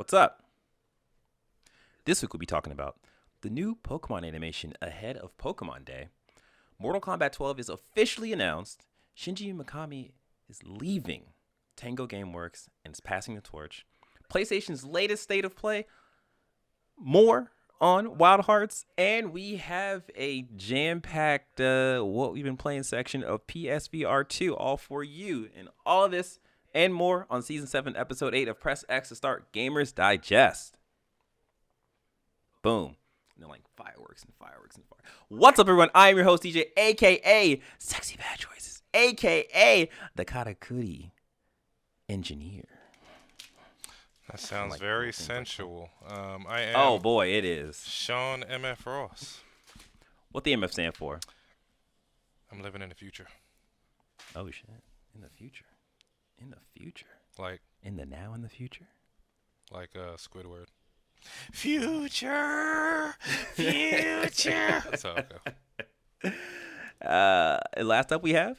What's up? This week we'll be talking about the new Pokemon animation ahead of Pokemon Day. Mortal Kombat 12 is officially announced. Shinji Mikami is leaving Tango Gameworks and is passing the torch. PlayStation's latest state of play. More on Wild Hearts. And we have a jam-packed what we've been playing section of PSVR 2 all for you. And all of this and more on Season 7, Episode 8 of Press X to start Gamers Digest. Boom. And they're like fireworks and fireworks and fireworks. What's up, everyone? I am your host, DJ, a.k.a. Sexy Bad Choices, a.k.a. the Katakuri Engineer. That sounds very sensual. I am. Oh, boy, it is. Sean M.F. Ross. What the MF stand for? I'm living in the future. Oh, shit. In the future. In the future. Like. In the now and the future? Like Squidward. Future! Future! That's how it goes. Last up we have?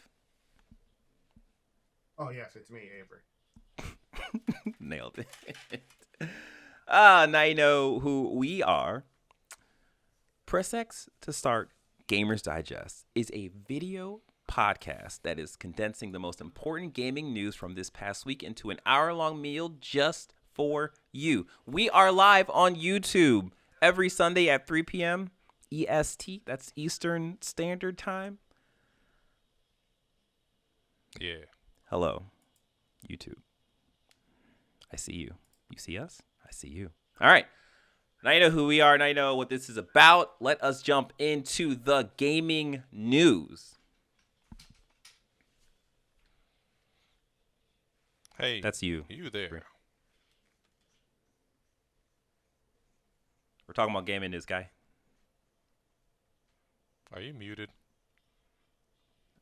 Oh, yes, it's me, Avery. Nailed it. Now you know who we are. Press X to start Gamers Digest is a video podcast that is condensing the most important gaming news from this past week into an hour-long meal just for you. We are live on YouTube every Sunday at 3 p.m. EST. That's Eastern Standard Time. Yeah. Hello, YouTube. I see you. You see us? I see you. All right. Now you know who we are. Now you know what this is about. Let us jump into the gaming news. Hey. That's you. You there. We're talking about gaming news, guy. Are you muted?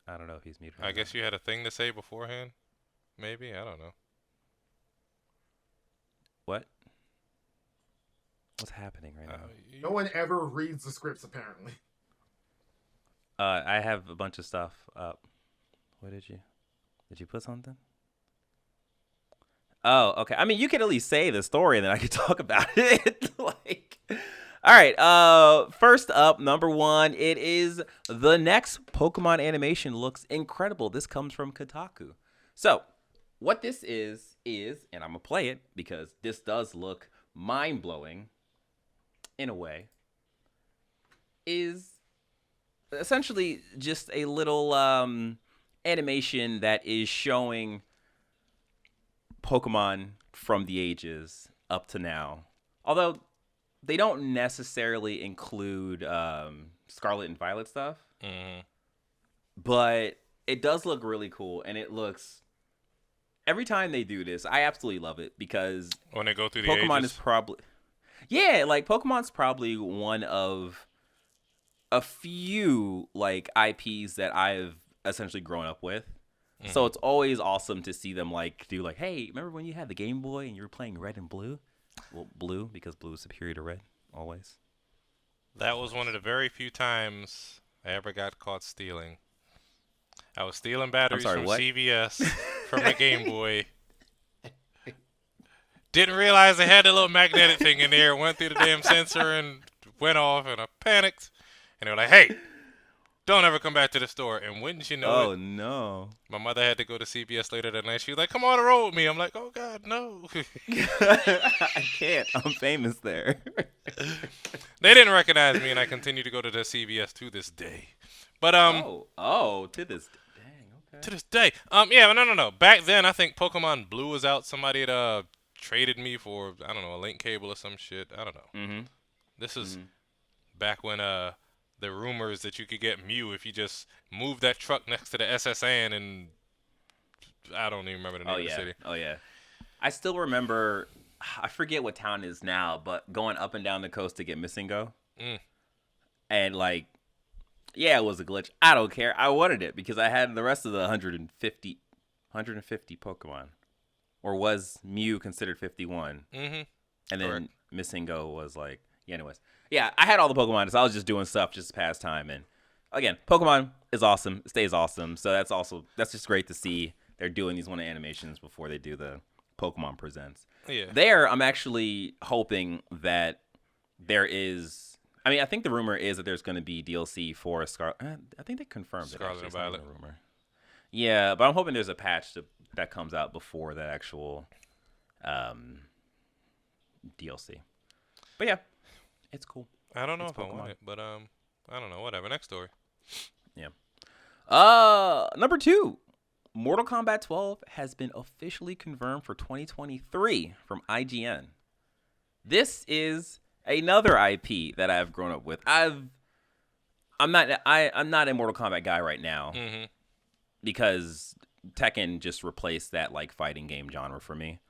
I don't know if he's muted. I guess you had a thing to say beforehand. Maybe? I don't know. What? What's happening right now? No one ever reads the scripts, apparently. I have a bunch of stuff up. What did you put something? Oh, okay. I mean, you could at least say the story and then I could talk about it. All right. First up, number one, it is the next Pokemon animation looks incredible. This comes from Kotaku. So, what this is, and I'm going to play it because this does look mind-blowing in a way, is essentially just a little animation that is showing Pokemon from the ages up to now. Although they don't necessarily include Scarlet and Violet stuff. Mm-hmm. But it does look really cool, and it looks... Every time they do this, I absolutely love it because when they go through the Pokemon ages? is probably... Yeah, like Pokemon's probably one of a few like IPs that I've essentially grown up with. Mm-hmm. So it's always awesome to see them like do like, hey, remember when you had the Game Boy and you were playing Red and Blue? Well, blue, because blue is superior to red, always. That was one of the very few times I ever got caught stealing. I was stealing batteries from CVS from the Game Boy. Didn't realize they had a little magnetic thing in there. Went through the damn sensor and went off, and I panicked. And they were like, hey, don't ever come back to the store. And wouldn't you know it, no. my mother had to go to CVS later that night. She was like, come on the road with me. I'm like, oh, God, no. I can't. I'm famous there. They didn't recognize me, and I continue to go to the CVS to this day. But to this day. Dang, okay. To this day. Yeah, no. Back then, I think Pokemon Blue was out. Somebody had traded me for, I don't know, a link cable or some shit. I don't know. Mm-hmm. This is back when the rumors that you could get Mew if you just moved that truck next to the SSN, and I don't even remember the name of the city. Oh, yeah. I still remember, I forget what town it is now, but going up and down the coast to get Missing Go. And like, yeah, it was a glitch. I don't care. I wanted it because I had the rest of the 150 Pokemon. Or was Mew considered 51? Mm-hmm. And then Missing Go was like, yeah, anyways. Yeah, I had all the Pokemon, so I was just doing stuff just to pass time. And again, Pokemon is awesome. It stays awesome. So that's just great to see they're doing these one animations before they do the Pokemon Presents. Yeah. There, I'm actually hoping that there is. I mean, I think the rumor is that there's going to be DLC for Scarlet. I think they confirmed it. Scarlet Actually. and It's not even Violet. a rumor. Yeah, but I'm hoping there's a patch that comes out before that actual DLC. But yeah, it's cool. I don't know It's if I want Pokemon. it, but I don't know. Whatever. Next story. Yeah. Number 2. Mortal Kombat 12 has been officially confirmed for 2023 from IGN. This is another IP that I've grown up with. I'm not a Mortal Kombat guy right now Mm-hmm. because Tekken just replaced that like fighting game genre for me.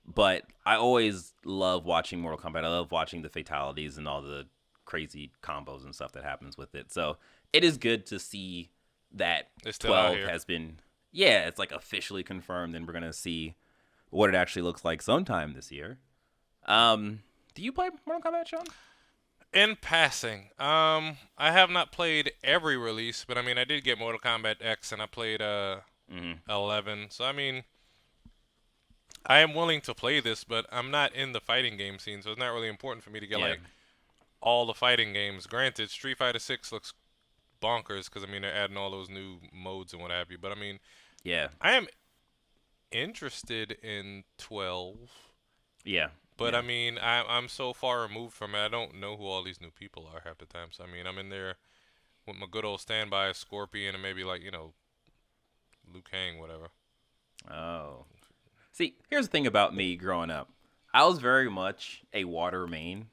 But I always love watching Mortal Kombat. I love watching the fatalities and all the crazy combos and stuff that happens with it. So it is good to see that It's still out 12 here. has been, yeah, it's like officially confirmed, and we're gonna see what it actually looks like sometime this year. Do you play Mortal Kombat, Sean? In passing, I have not played every release, but I mean, I did get Mortal Kombat X, and I played 11. So I mean, I am willing to play this, but I'm not in the fighting game scene, so it's not really important for me to get like all the fighting games. Granted, Street Fighter 6 looks bonkers because I mean they're adding all those new modes and what have you. But I mean, Yeah, I am interested in 12. yeah. But yeah. I mean, I'm so far removed from it. I don't know who all these new people are half the time. So I mean, I'm in there with my good old standby Scorpion and maybe like Liu Kang, whatever. Oh. See, here's the thing about me growing up. I was very much a water main.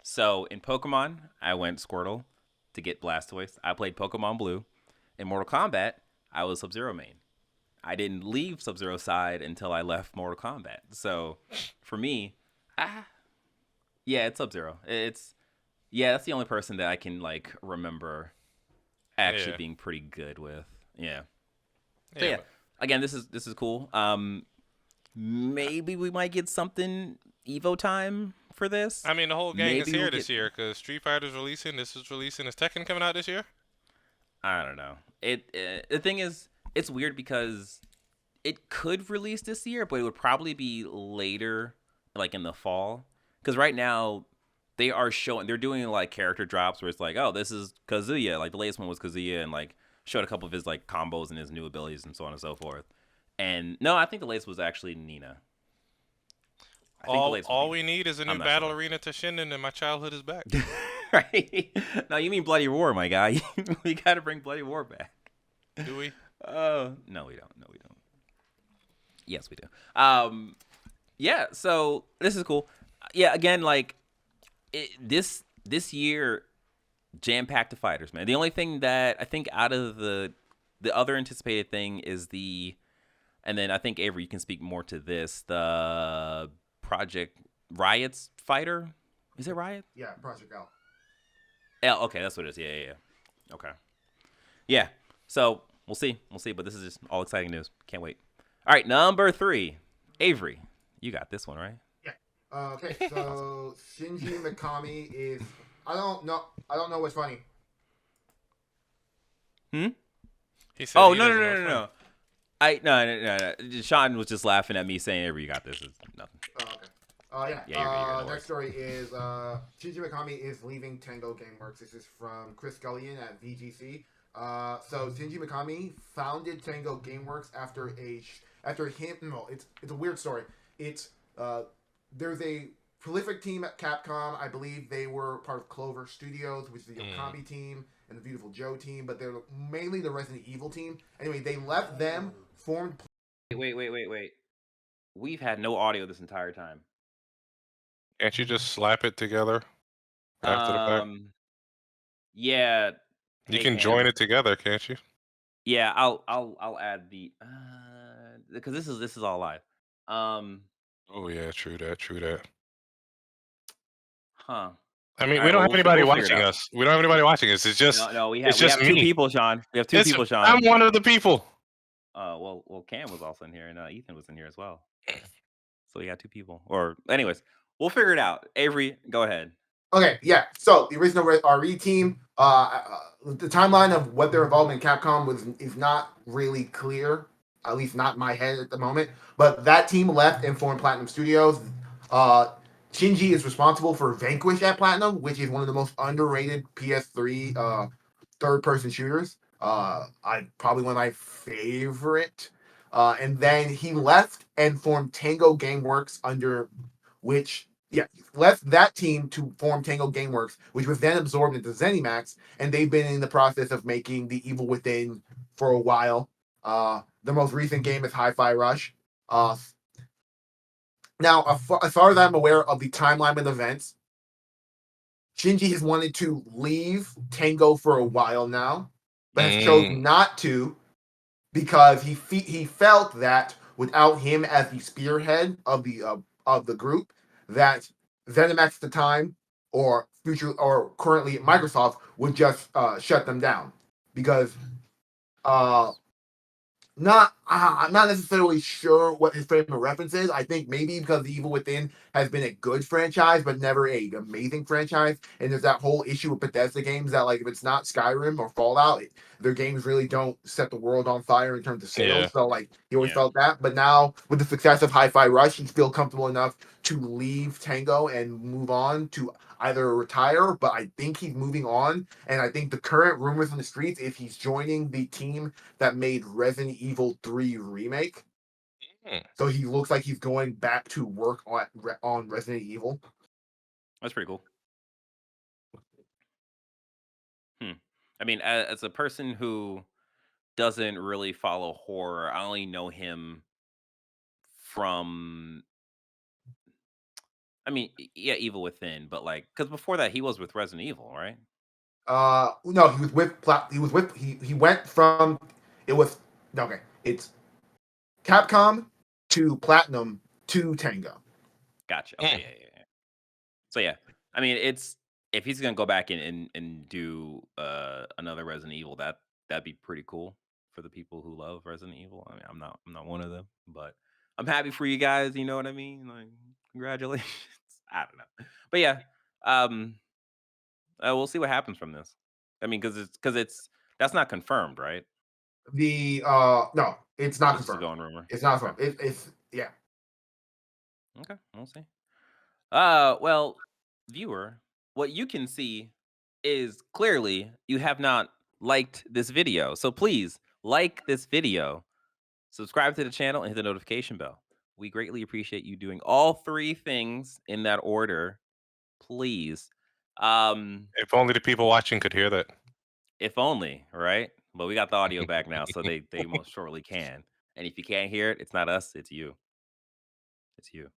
So in Pokemon, I went Squirtle to get Blastoise. I played Pokemon Blue. In Mortal Kombat, I was Sub-Zero main. I didn't leave Sub-Zero's side until I left Mortal Kombat. So for me, yeah, it's Sub-Zero. That's the only person that I can like remember actually Yeah. being pretty good with. Yeah. So Yeah, yeah, again, this is cool. Maybe we might get something Evo time for this. I mean, the whole gang is Maybe here we'll this year because Street Fighter's releasing. This is releasing. Is Tekken coming out this year? I don't know. The thing is, it's weird because it could release this year, but it would probably be later, like in the fall. Because right now, they're doing like character drops where it's like, oh, this is Kazuya. Like the latest one was Kazuya, and like showed a couple of his like combos and his new abilities and so on and so forth. And no, I think the latest was actually Nina. I think the All latest was all Nina. we need is a new I'm not battle sure. arena to Shinden, and my childhood is back. Right? No, you mean Bloody War, my guy. We got to bring Bloody War back. Do we? No, we don't. No, we don't. Yes, we do. Yeah. So this is cool. Yeah. Again, like this year, jam packed of fighters, man. The only thing that I think out of the other anticipated thing is and then I think Avery, you can speak more to this. The Project Riot's fighter. Is it Riot? Yeah, Project L. L. Okay, that's what it is. Yeah. Okay. Yeah. So we'll see. But this is just all exciting news. Can't wait. All right, number 3, Avery. You got this one, right? Okay, so Shinji Mikami is. I don't know what's funny. He said Oh he no. doesn't know it's No. Sean was just laughing at me saying, "Avery, you got this." It's nothing. Oh, okay. Yeah. Yeah, you're no Next story is Shinji Mikami is leaving Tango Gameworks. This is from Chris Scullion at VGC. So Shinji Mikami founded Tango Gameworks after him. No, it's a weird story. It's there's a prolific team at Capcom. I believe they were part of Clover Studios, which is the Okami team and the Beautiful Joe team, but they're mainly the Resident Evil team. Anyway, they left them, formed. Wait. We've had no audio this entire time. Can't you just slap it together after the fact? Yeah. You Hey, can Cam. join it together, can't you? Yeah, I'll add the because this is all live. Oh yeah, true that. Huh. I mean, All we right, don't have we'll anybody figure it watching out. us. We don't have anybody watching us. It's just No, we it's have just two me. people, Sean. We have two people, Sean. I'm one of the people. Well, Cam was also in here, and Ethan was in here as well. So we got 2 people. Or, anyways, we'll figure it out. Avery, go ahead. Okay, yeah. So the original RE team, the timeline of what their involvement in Capcom is not really clear. at least not in my head at the moment. But that team left and formed Platinum Studios. Shinji is responsible for Vanquish at Platinum, which is one of the most underrated PS3 third-person shooters. I probably one of my favorite. And then he left and formed Tango Gameworks, under which left that team to form Tango Gameworks, which was then absorbed into ZeniMax, and they've been in the process of making The Evil Within for a while. The most recent game is Hi-Fi Rush. Now, as far as I'm aware of the timeline of events, Shinji has wanted to leave Tango for a while now, but has chosen not to because he felt that without him as the spearhead of the group, that ZeniMax at the time or future or currently Microsoft would just shut them down because I'm not necessarily sure what his frame of reference is. I think maybe because The Evil Within has been a good franchise, but never a amazing franchise. And there's that whole issue with Bethesda games that, like, if it's not Skyrim or Fallout, their games really don't set the world on fire in terms of sales. Yeah. So, like, he always felt that. But now, with the success of Hi-Fi Rush, he's feel comfortable enough to leave Tango and move on to either retire, but I think he's moving on. And I think the current rumors in the streets is he's joining the team that made Resident Evil 3 remake. So he looks like he's going back to work on Resident Evil. That's pretty cool. I mean, as a person who doesn't really follow horror, I only know him from, I mean, yeah, Evil Within, but like, because before that he was with Resident Evil, right? No, he was with he went from it was okay. It's Capcom to Platinum to Tango. Gotcha. Okay, yeah. So yeah, I mean, it's if he's gonna go back and do another Resident Evil, that'd be pretty cool for the people who love Resident Evil. I mean, I'm not one of them, but I'm happy for you guys. You know what I mean? Like, congratulations. I don't know, but yeah, um, we'll see what happens from this. I mean, because it's that's not confirmed, right? The no, it's not It's just a confirmed. going rumor. It's not Okay. confirmed. It's yeah. Okay, we'll see. Well, viewer, what you can see is clearly you have not liked this video. So please like this video, subscribe to the channel, and hit the notification bell. We greatly appreciate you doing all three things in that order, please. If only the people watching could hear that. If only, right? But we got the audio back now, so they most surely can. And if you can't hear it, it's not us, it's you. It's you.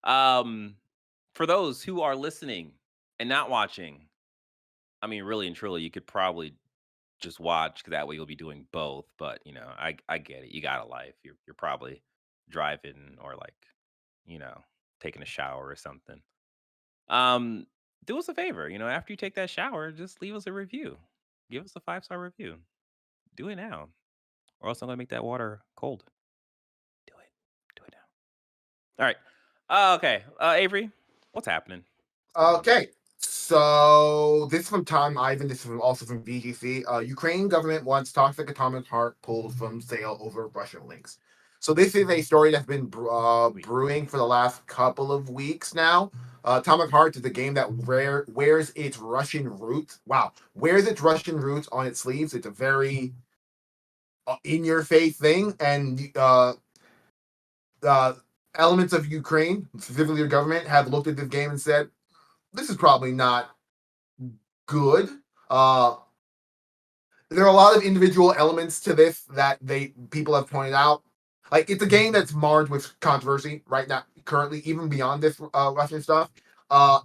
Um, for those who are listening and not watching, I mean, really and truly, you could probably just watch 'cause that way you'll be doing both. But you know, I get it. You got a life. You're probably driving or like, you know, taking a shower or something. Um, do us a favor. You know, after you take that shower, just leave us a review. Give us a 5-star review. Do it now, or else I'm gonna make that water cold. Do it. Do it now. All right. Okay. Avery, what's happening? What's going on? Okay, so this is from Tom Ivan. This is also from VGC. Ukraine government wants toxic atomic heart pulled from sale over Russian links. So this is a story that's been brewing for the last couple of weeks now. Atomic Heart is a game that wears its Russian roots. Wow, wears its Russian roots on its sleeves. It's a very in-your-face thing, and elements of Ukraine, specifically the government, have looked at this game and said, this is probably not good. There are a lot of individual elements to this that people have pointed out. Like, it's a game that's marred with controversy right now, currently, even beyond this Russian stuff.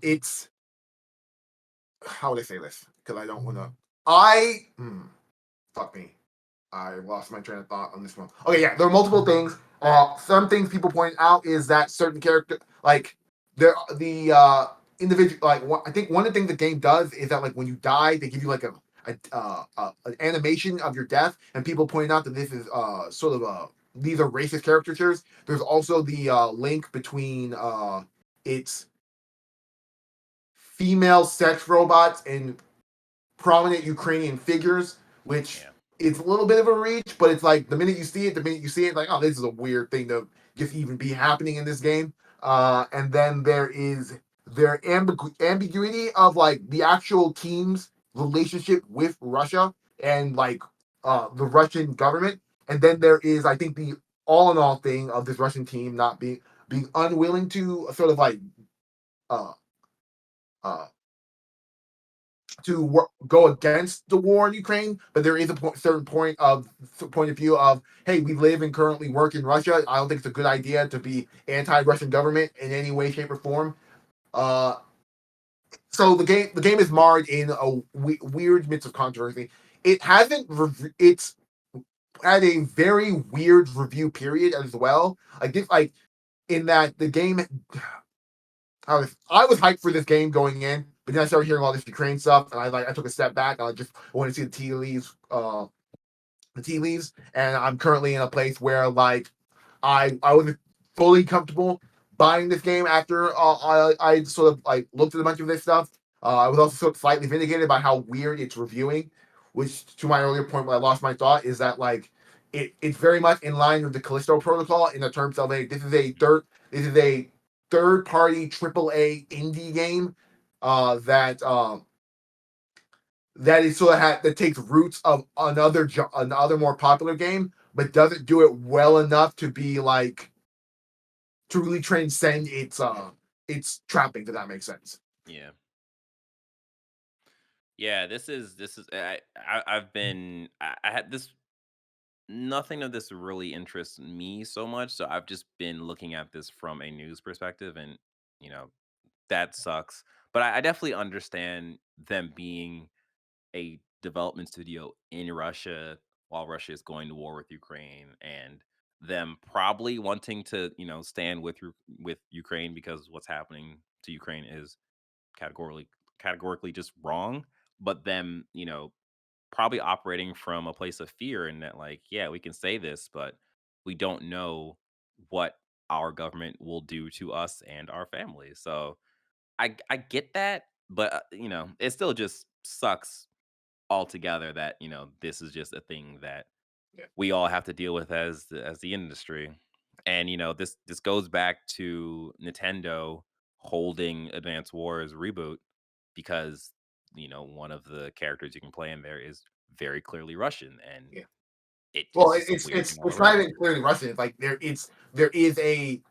It's how would I say this? Because I don't want to. Fuck me. I lost my train of thought on this one. Okay, yeah, there are multiple things. Some things people point out is that certain character, like the individual, like I think one of the things the game does is that, like, when you die, they give you like an animation of your death, and people point out that this is sort of these are racist caricatures. There's also the link between its female sex robots and prominent Ukrainian figures, which it's a little bit of a reach, but it's like the minute you see it, like, oh, this is a weird thing to just even be happening in this game. And then there is their ambiguity of like the actual team's relationship with Russia and like the Russian government. And then there is, I think, the all in all thing of this Russian team not being unwilling to sort of like uh uh go against the war in Ukraine, but there is a certain point of view of, hey, we live and currently work in Russia. I don't think it's a good idea to be anti-Russian government in any way, shape, or form. Uh, so the game is marred in a weird midst of controversy. It hasn't. It's had a very weird review period as well. Like in that the game I was hyped for this game going in, but then I started hearing all this Ukraine stuff, and I took a step back. And I just wanted to see the tea leaves, and I'm currently in a place where like I wasn't fully comfortable buying this game after I sort of like looked at a bunch of this stuff. I was also sort of slightly vindicated by how weird it's reviewing, which to my earlier point where I lost my thought is that like it's very much in line with the Callisto Protocol in the terms of this is a third party AAA indie game that is sort of that takes roots of another more popular game, but doesn't do it well enough to be like to really transcend its trappings. If that makes sense. Yeah. Yeah, this is I've been I had this nothing of this really interests me so much, so I've just been looking at this from a news perspective, and you know, that sucks. But I definitely understand them being a development studio in Russia while Russia is going to war with Ukraine, and them probably wanting to, stand with Ukraine because what's happening to Ukraine is categorically categorically just wrong, but them, probably operating from a place of fear in that, like, yeah, we can say this, but we don't know what our government will do to us and our families. So I get that, but it still just sucks altogether that this is just a thing that Yeah. we all have to deal with as the industry. And this goes back to Nintendo holding Advance Wars reboot because one of the characters you can play in there is very clearly Russian, and Yeah. it's Well, just a weird thing all it's not around. even clearly Russian. It's like there is a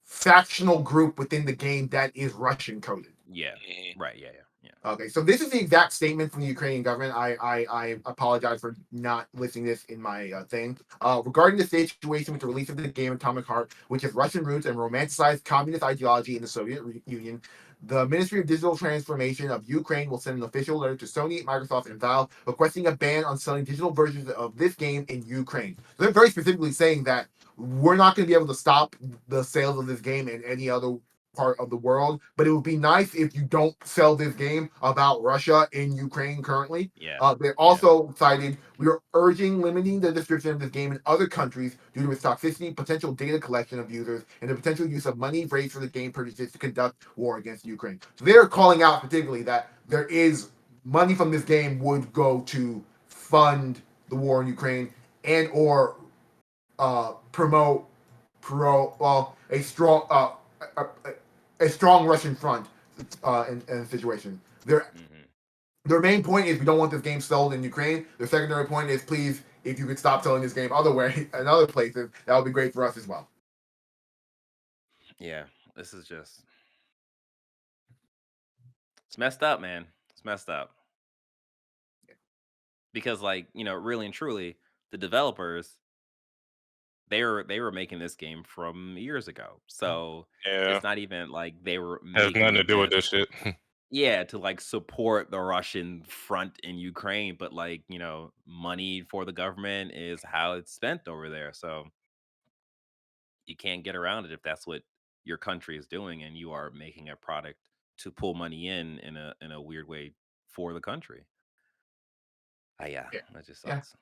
factional group within the game that is Russian coded. Yeah, Mhm. right, yeah, yeah, yeah. Okay, so this is the exact statement from the Ukrainian government. I apologize for not listing this in my thing. Regarding the situation with the release of the game Atomic Heart, which has Russian roots and romanticized communist ideology in the Soviet Union, the Ministry of Digital Transformation of Ukraine will send an official letter to Sony, Microsoft, and Valve requesting a ban on selling digital versions of this game in Ukraine. So they're very specifically saying that we're not going to be able to stop the sales of this game in any other part of the world, but it would be nice if you don't sell this game about Russia in Ukraine currently. Yeah, They yeah, also cited we are urging limiting the description of this game in other countries due to its toxicity, potential data collection of users, and the potential use of money raised for the game purchases to conduct war against Ukraine. So they're calling out particularly that there is money from this game would go to fund the war in Ukraine and or promote a strong a, a strong Russian front in a situation. hmm Their main point is we don't want this game sold in Ukraine. Their secondary point is please, if you could stop selling this game other way in other places, that would be great for us as well. yeah. This is just it's messed up, man. It's messed up because, like, really and truly, the developers they were making this game from years ago. So Yeah, it's not even like they were has nothing making to do with this, this shit. yeah, to like support the Russian front in Ukraine, but like, money for the government is how it's spent over there. So you can't get around it if that's what your country is doing and you are making a product to pull money in a weird way for the country. Yeah, Yeah. that just Yeah. sucks.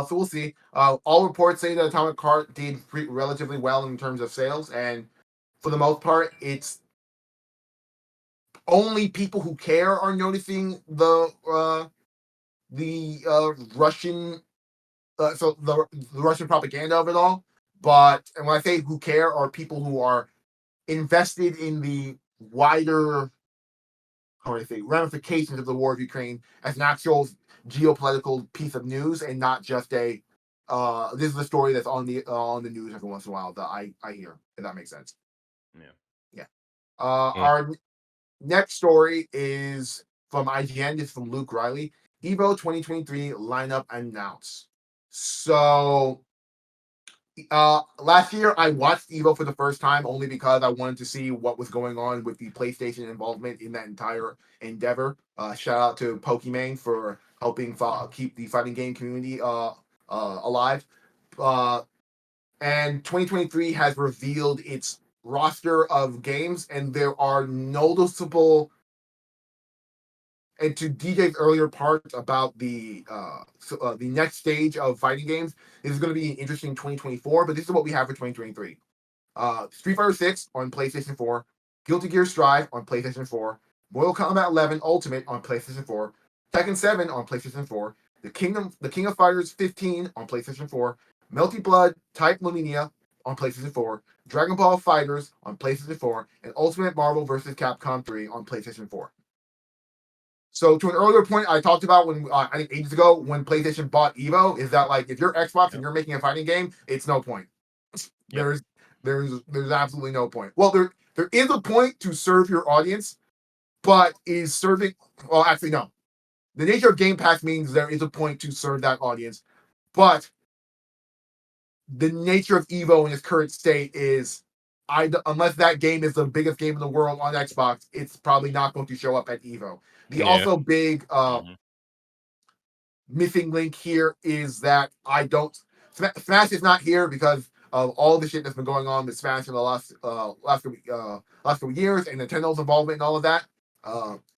So we'll see. All reports say that Atomic Heart did relatively well in terms of sales, and for the most part, it's only people who care are noticing the Russian, the Russian propaganda of it all. But and when I say who care, are people who are invested in the wider, how do I say, ramifications of the war of Ukraine as an actual geopolitical piece of news and not just a this is the story that's on the news every once in a while that I hear, if that makes sense. Yeah. Yeah. Mm. Our next story is from IGN. It's from Luke Riley. Evo 2023 lineup announced. So last year I watched Evo for the first time only because I wanted to see what was going on with the PlayStation involvement in that entire endeavor. Shout out to Pokemon for helping keep the fighting game community alive. Uh, and 2023 has revealed its roster of games, and there are noticeable. And to DJ's earlier part about the next stage of fighting games, this is going to be an interesting 2024. But this is what we have for 2023. Street Fighter 6 on PlayStation 4, Guilty Gear Strive on PlayStation 4, Mortal Kombat 11 Ultimate on PlayStation 4, Tekken 7 on PlayStation 4, the King of Fighters 15 on PlayStation 4, Melty Blood Type Luminia on PlayStation 4, Dragon Ball Fighters on PlayStation 4, and Ultimate Marvel vs. Capcom 3 on PlayStation 4. So to an earlier point I talked about when I think ages ago when PlayStation bought Evo, is that like if you're Xbox and Yep. you're making a fighting game, it's no point. Yep. There's absolutely no point. Well, there is a point to serve your audience, but is serving well actually no. The nature of Game Pass means there is a point to serve that audience, but the nature of Evo in its current state is unless that game is the biggest game in the world on Xbox, it's probably not going to show up at Evo. The Yeah. also big Mm-hmm. missing link here is that I don't Smash is not here because of all the shit that's been going on with Smash in the last couple years and Nintendo's involvement and all of that,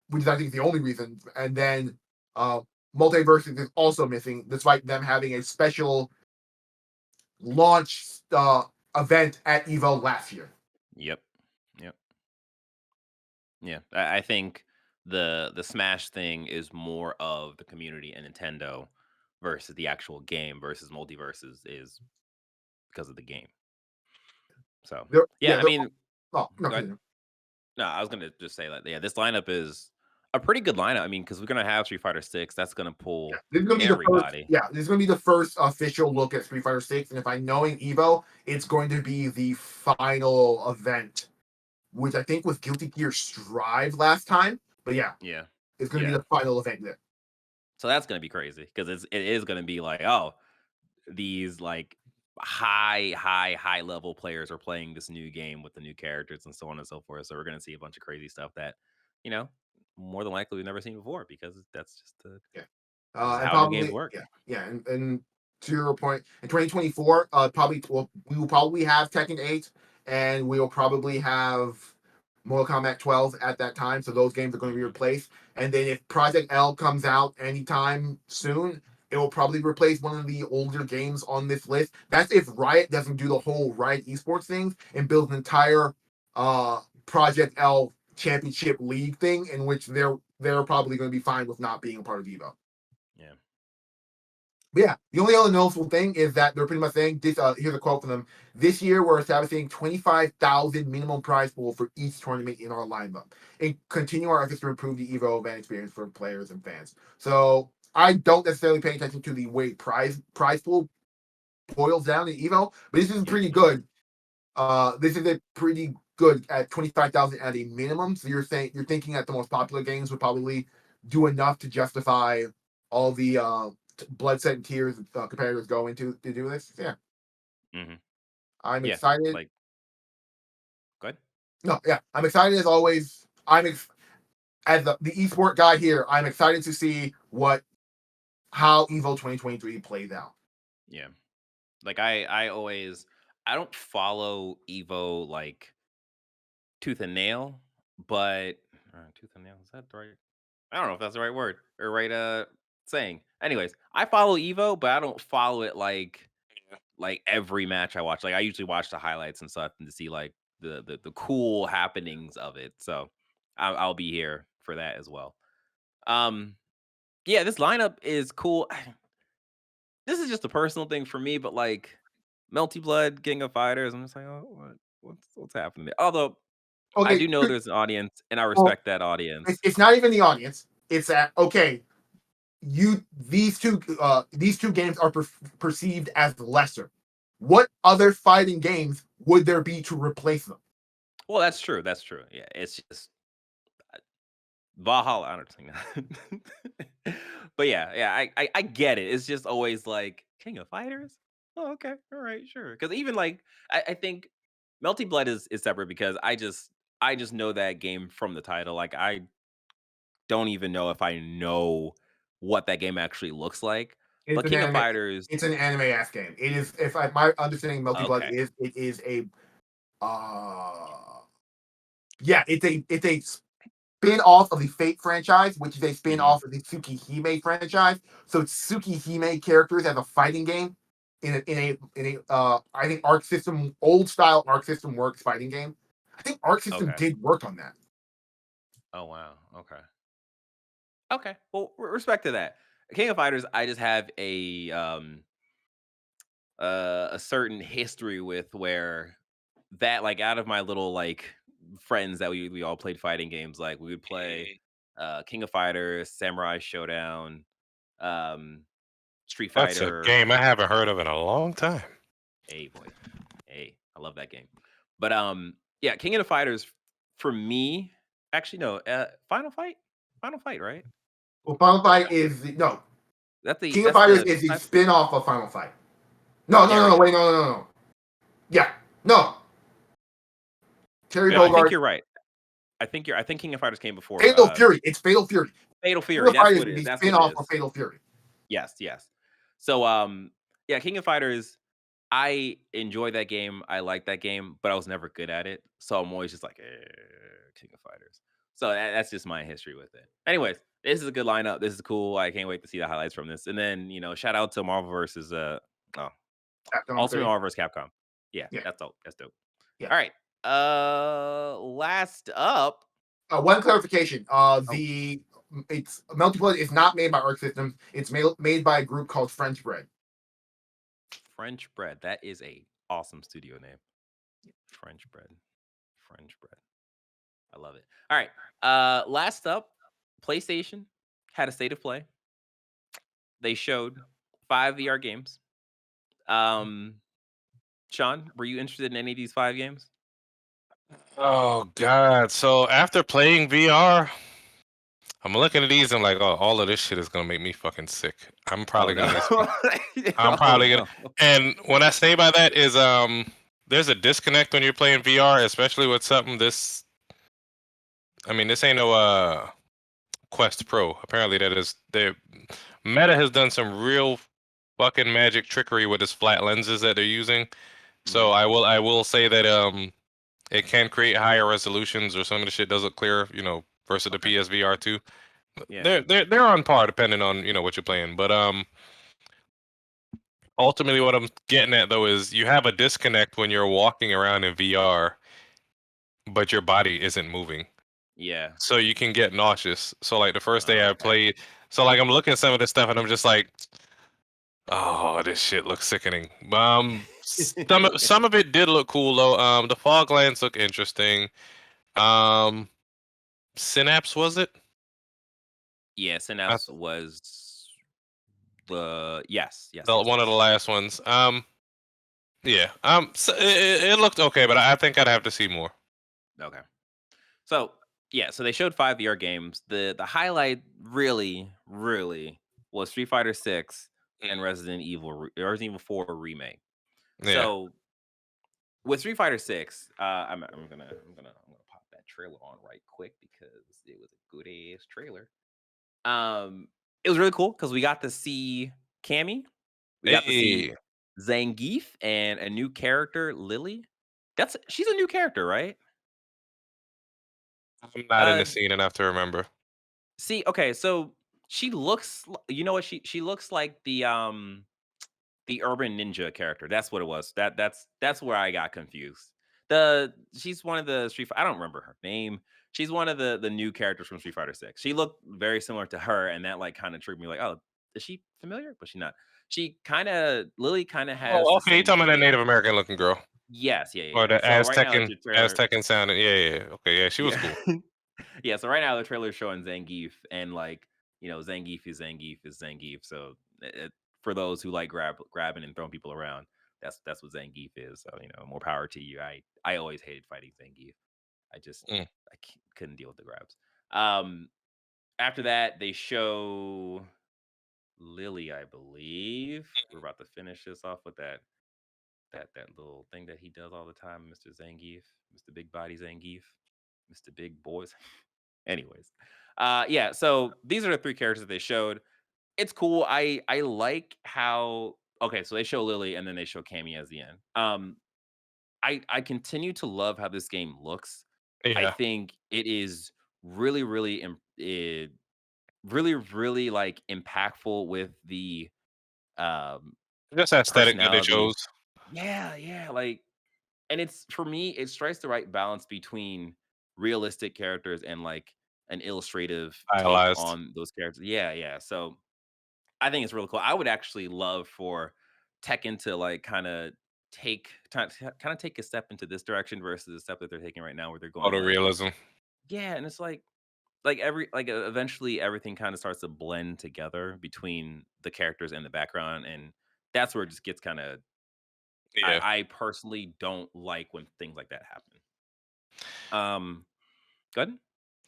which is I think the only reason. And then uh, Multiverses is also missing, despite them having a special launch event at Evo last year. Yep. Yep. Yeah. I think the Smash thing is more of the community and Nintendo versus the actual game versus multiverses is because of the game. So yeah, I They're mean, oh no, go ahead. continue. No, I was gonna just say that yeah, this lineup is a pretty good lineup. I mean, because we're gonna have Street Fighter 6, that's gonna Yeah, pull this is gonna be the first. everybody. Yeah, this is gonna be the first official look at Street Fighter 6, and if I knowing Evo, it's going to be the final event, which I think was Guilty Gear Strive last time. But yeah, Yeah. it's gonna be Yeah. the final event there. So that's gonna be crazy because it is gonna be like, oh, these like high level players are playing this new game with the new characters and so on and so forth. So we're gonna see a bunch of crazy stuff that, you know, more than likely we've never seen before because that's just Yeah, this is and how new games probably work. yeah, and to your point, in 2024, we will probably have Tekken 8, and we will probably have Mortal Kombat 12 at that time. So those games are going to be Hmm. replaced. And then if Project L comes out anytime soon, it will probably replace one of the older games on this list. That's if Riot doesn't do the whole Riot esports thing and build an entire Project L championship league thing in which they're probably going to be fine with not being a part of Evo. Yeah. But yeah, the only other noticeable thing is that they're pretty much saying this. Here's a quote from them: "This year, we're establishing 25,000 minimum prize pool for each tournament in our lineup, and continue our efforts to improve the Evo event experience for players and fans." So I don't necessarily pay attention to the way prize pool boils down in Evo, but this is pretty Hmm. good. This is a pretty good at 25,000 at a minimum. So you're thinking that the most popular games would probably do enough to justify all the blood, sweat, and tears competitors go into to do this. Yeah, Hmm. I'm Yeah. excited. Like, go ahead. No, yeah, I'm excited as always. As the esport guy here. I'm excited to see how Evo 2023 plays out. Yeah. Like I always I don't follow Evo like tooth and nail, but tooth and nail is that the right? I don't know if that's the right word or right saying. Anyways, I follow Evo, but I don't follow it like every match I watch. Like I usually watch the highlights and stuff and to see like the cool happenings of it. So I'll be here for that as well. Um yeah, this lineup is cool. This is just a personal thing for me, but like Melty Blood, King of Fighters, I'm just like, oh, what's happening there? Although I Okay, do know there's an audience, and I well, respect that audience. it's not even the audience. It's that okay. These two games are perceived as lesser. What other fighting games would there be to replace them? Well, that's true. That's true. Yeah, it's just Valhalla. I don't think that. But yeah, I get it. It's just always like King of Fighters. Oh, okay, all right, sure. Because even like I think Melty Blood is separate because I just know that game from the title. Like I don't even know if I know what that game actually looks like. It's But an King of anime. Fighters, It's an anime ass game. It is. If my understanding, Multi Blood okay, is it is a yeah. It's a spin off of the Fate franchise, which is a spin hmm off of the Tsukihime franchise. So it's Tsukihime characters as a fighting game in a I think Arc System old style Arc System Works fighting game. I think Arc System okay. did work on that. Oh wow, okay. Okay. Well, respect to that. King of Fighters, I just have a certain history with where that like out of my little like friends that we all played fighting games, like we would play Mm. King of Fighters, Samurai Showdown, um Street That's a Fighter. game I haven't heard of in a long time. Hey boy. Hey, I love that game. But yeah, King of the Fighters for me, actually no, Final Fight? Final Fight, right? Well, Final Fight is no King of That's Fighters the is the that's spin off of Final Fight. No, no, there no, we no, go. wait, no, no, no, no. Yeah, no. Terry No, I think Bogard, you're right. I think King of Fighters came before Fatal Fury. It's Fatal Fury. Fatal King Fury. of That's Fighters what is it is. the That's spin what it off of is. Fatal Fury. Yes, yes. So yeah, King of Fighters, I enjoy that game. I like that game, but I was never good at it. So I'm always just like King of Fighters. So that's just my history with it. Anyways, this is a good lineup. This is cool. I can't wait to see the highlights from this. And then, shout out to Marvel versus oh, Capcom Ultimate 3. Marvel versus Capcom. Yeah, Yeah, that's dope. That's dope. yeah. All right. Last up. One clarification. Oh, The it's Multiplayer is not made by Arc Systems. It's made by a group called French Bread. French Bread. That is a awesome studio name. French Bread. French Bread. I love it. All right. Last up, PlayStation had a state of play. They showed 5 VR games. Um, Sean, were you interested in any of these 5 games? Oh God! So after playing VR, I'm looking at these and like, oh, all of this shit is gonna make me fucking sick. I'm Oh probably no. gonna need some. I'm Oh probably gonna. no. And when I say by that is, there's a disconnect when you're playing VR, especially with something this. I mean, this ain't no Quest Pro. Apparently, that is the Meta has done some real fucking magic trickery with its flat lenses that they're using. So Mhm. I will say that it can create higher resolutions, or some of the shit does look clearer, versus the Okay. PSVR 2. Yeah. They're on par depending on what you're playing. But ultimately, what I'm getting at though is you have a disconnect when you're walking around in VR, but your body isn't moving. Yeah. So you can get nauseous. So like the first day I Okay. played, so like I'm looking at some of this stuff and I'm just like, oh, this shit looks sickening. Some of it did look cool though. The fog lands look interesting. Um, Synapse was it? Yeah, I, Synapse was the yes, yes, the yes, one of the yes. last ones. Yeah. So it looked okay, but I think I'd have to see more. Okay. So yeah, so they showed 5 VR games. The highlight really was Street Fighter 6 and Mm. Resident Evil 4 remake. Yeah. So with Street Fighter 6, I'm gonna pop that trailer on right quick because it was a good ass trailer. Um, it was really cool because we got to see Cammy, we got to see Hey, Zangief, and a new character, Lily. She's a new character, right? I'm not in Uh, the scene enough to remember. See, okay, so she looks you know what? She looks like the urban ninja character. That's what it was. That's where I got confused. She's one of the I don't remember her name, she's one of the new characters from Street Fighter 6. She looked very similar to her, and that like kind of triggered me like, oh, is she familiar? But she's not. Lily kind of has Oh, the okay. You same talking about that shape. Native American looking girl, Yes, yeah, yeah, or yeah. the So right now the trailer, Aztecan sounding? Yeah, yeah. Okay, yeah, she was yeah, cool. yeah. So right now the trailer is showing Zangief, and like Zangief is Zangief is Zangief. So for those who like grabbing and throwing people around, that's what Zangief is. So more power to you. I always hated fighting Zangief. I just Mm. couldn't deal with the grabs. Um, After that, they show Lily, I believe. We're about to finish this off with that little thing that he does all the time, Mr. Zangief, Mr. Big Body Zangief, Mr. Big Boys. Anyways, yeah. So these are the three characters that they showed. It's cool. I like how okay. So they show Lily and then they show Cammy as the end. I continue to love how this game looks. I Yeah, think it is really really really really like impactful with the um just aesthetic that they personality. chose. Yeah, yeah, like and it's for me it strikes the right balance between realistic characters and like an illustrative take Stylized. on those characters. Yeah, yeah. So I think it's really cool. I would actually love for Tekken to like kind of take a step into this direction versus the step that they're taking right now where they're going like Photorealism. yeah, and it's like eventually everything kind of starts to blend together between the characters and the background, and that's where it just gets kind of Yeah. I personally don't like when things like that happen. Go ahead.